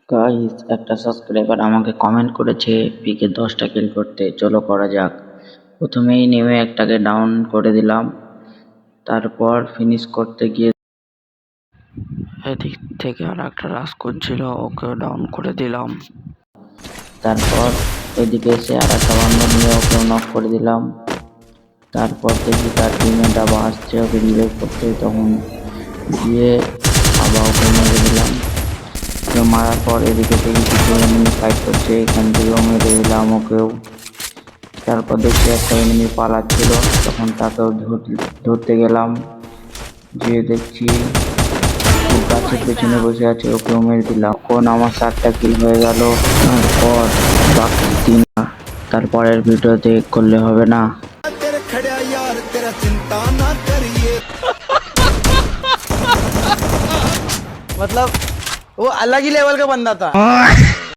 Guys, একটা subscriber আমাকে comment করেছে পিকে 10টা কিল করতে। চলো করা যাক। প্রথমেই নেমে একটাকে ডাউন করে দিলাম, তারপর ফিনিশ করতে গিয়ে এদিক থেকে আর একটা রাশ করছিল, ওকে ডাউন করে দিলাম। তারপর এদিকে এসে আর একটা বান্ধব নিয়ে ওকে নক করে দিলাম। তারপর দেখি তার টিমমেট আবার আসছে ওকে রিভাইভ করতে, তখন গিয়ে আবার ওকে মেরে দিলাম। মারার পর এদিকে থেকে কিছু এনিমি ফাইট করছে, এখান থেকেও মেরে দিলাম ওকেও। তারপর দেখছি একটা এনিমি পালাচ্ছিল, তখন তাকেও ধরতে গেলাম, গিয়ে দেখছি গাছের পেছনে বসে আছে, ওকেও মেরে দিলাম। এখন আমার 7টা কিল হয়ে গেল। তারপর বাকি 3টা তারপরের ভিডিওতে করলে হবে না। मतलब वो अलग ही लेवल का बंदा था।